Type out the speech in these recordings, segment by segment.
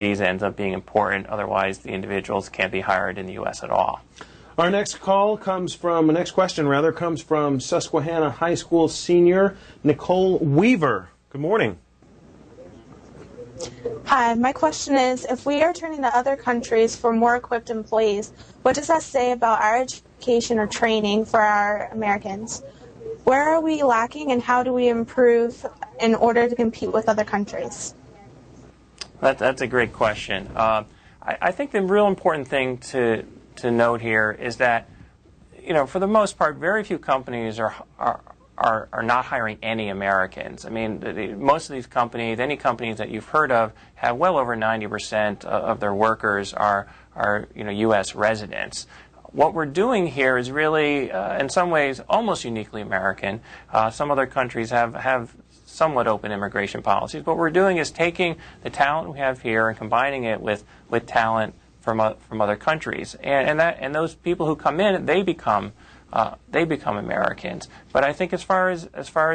visa ends up being important. Otherwise, the individuals can't be hired in the U.S. at all. Our next question comes from Susquehanna High School senior Nicole Weaver. Good morning. Hi, my question is, if we are turning to other countries for more equipped employees, what does that say about our education or training for our Americans? Where are we lacking and how do we improve in order to compete with other countries? That's a great question. I think the real important thing to note here is that, for the most part, very few companies are not hiring any Americans. I mean, most of these companies, any companies that you've heard of, have well over 90% of their workers are U.S. residents. What we're doing here is really, in some ways, almost uniquely American. Some other countries have somewhat open immigration policies. What we're doing is taking the talent we have here and combining it with talent from other countries, and those people who come in, they become Americans. But I think as far as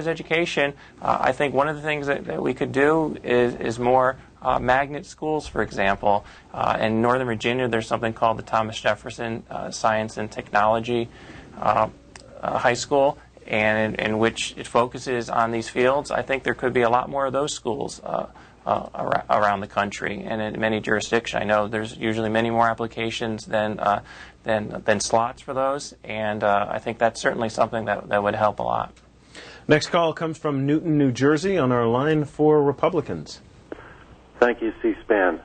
education, I think one of the things that we could do is more magnet schools, for example. In Northern Virginia, there's something called the Thomas Jefferson Science and Technology High School, and in which it focuses on these fields. I think there could be a lot more of those schools around the country, and in many jurisdictions. I know there's usually many more applications than slots for those, and I think that's certainly something that would help a lot. Next call comes from Newton, New Jersey, on our line for Republicans. Thank you, C-SPAN.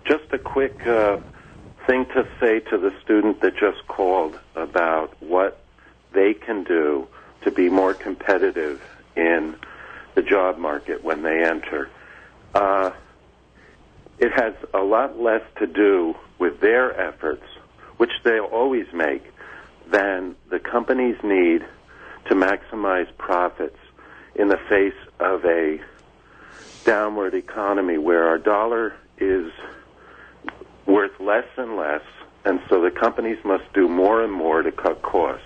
Just a quick thing to say to the student that just called about what they can do to be more competitive in the job market when they enter. It has a lot less to do with their efforts, which they'll always make, than the companies need to maximize profits in the face of a downward economy where our dollar is worth less and less, and so the companies must do more and more to cut costs.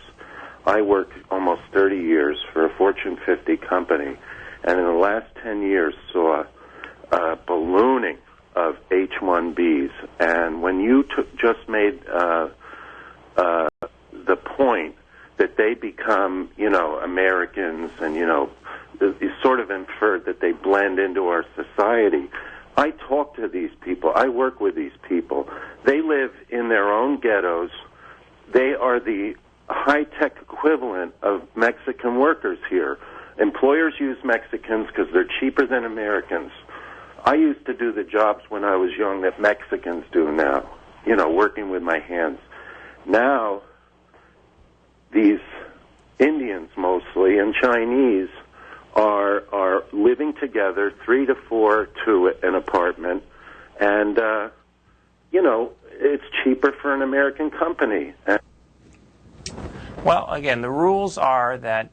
I worked almost 30 years for a Fortune 50 company, and in the last 10 years saw a ballooning of H1Bs. And when you just made the point that they become, Americans, and, you sort of inferred that they blend into our society. I talk to these people. I work with these people. They live in their own ghettos. They are the high-tech equivalent of Mexican workers here. Employers use Mexicans because they're cheaper than Americans. I used to do the jobs when I was young that Mexicans do now, working with my hands. Now, these Indians mostly and Chinese are living together, 3 to 4 to an apartment, and, it's cheaper for an American company. Well, again, the rules are that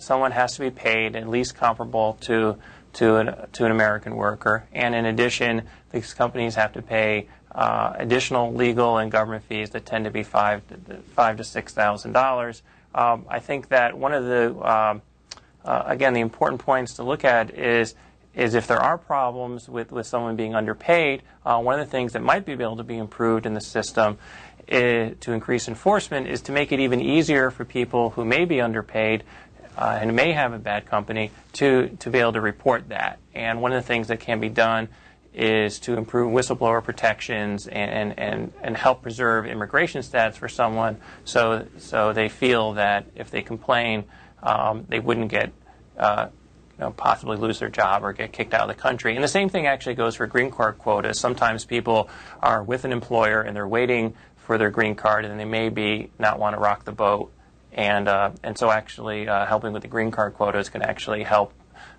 someone has to be paid at least comparable to an American worker, and in addition, these companies have to pay additional legal and government fees that tend to be $5,000 to $6,000. I think that one of the again, the important points to look at is if there are problems with someone being underpaid, one of the things that might be able to be improved in the system to increase enforcement is to make it even easier for people who may be underpaid and may have a bad company to be able to report that. And one of the things that can be done is to improve whistleblower protections and help preserve immigration status for someone so they feel that if they complain, they wouldn't get possibly lose their job or get kicked out of the country. And the same thing actually goes for green card quotas. Sometimes people are with an employer and they're waiting for their green card, and they maybe not want to rock the boat. And so actually helping with the green card quotas can actually help,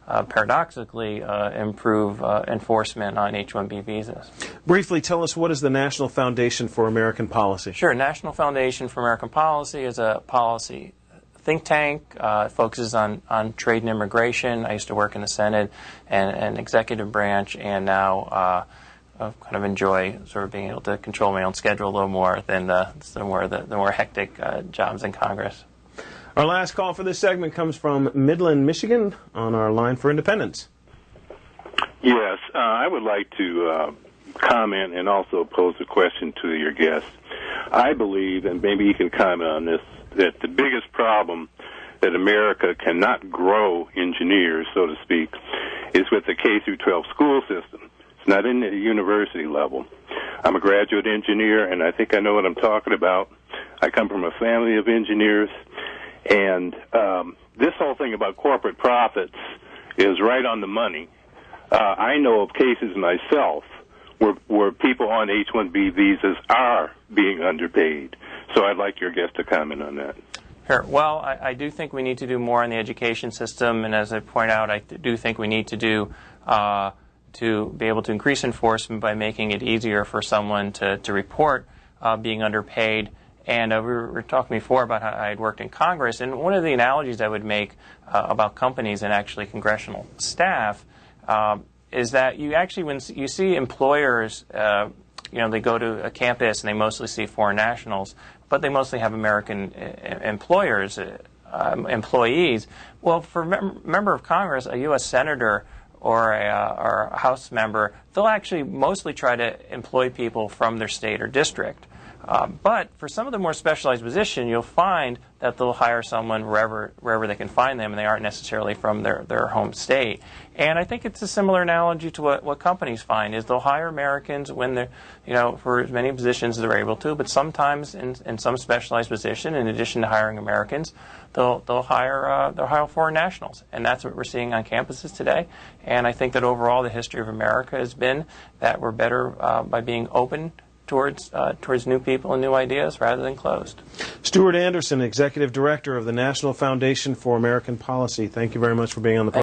paradoxically, improve enforcement on H1B visas. Briefly, tell us, what is the National Foundation for American Policy? Sure. National Foundation for American Policy is a policy think tank. It focuses on trade and immigration. I used to work in the Senate and executive branch, and now kind of enjoy sort of being able to control my own schedule a little more than the more hectic jobs in Congress. Our last call for this segment comes from Midland, Michigan, on our line for Independence. Yes, I would like to comment and also pose a question to your guest. I believe, and maybe you can comment on this, that the biggest problem that America cannot grow engineers, so to speak, is with the K-12 school system. It's not in the university level. I'm a graduate engineer, and I think I know what I'm talking about. I come from a family of engineers, and this whole thing about corporate profits is right on the money. I know of cases myself where people on H1B visas are being underpaid. So I'd like your guest to comment on that. Sure. Well, I do think we need to do more in the education system, and as I point out, I do think we need to do to be able to increase enforcement by making it easier for someone to report being underpaid. And we were talking before about how I had worked in Congress, and one of the analogies I would make about companies and actually congressional staff is that you actually, when you see employers, they go to a campus and they mostly see foreign nationals, but they mostly have American employees. Well, for a member of Congress, a U.S. senator or a House member, they'll actually mostly try to employ people from their state or district. But for some of the more specialized positions, you'll find that they'll hire someone wherever they can find them, and they aren't necessarily from their home state. And I think it's a similar analogy to what companies find, is they'll hire Americans when they're, for as many positions as they're able to, but sometimes in some specialized position, in addition to hiring Americans, they'll hire foreign nationals. And that's what we're seeing on campuses today. And I think that overall the history of America has been that we're better by being open towards new people and new ideas rather than closed. Stuart Anderson, Executive Director of the National Foundation for American Policy. Thank you very much for being on the program.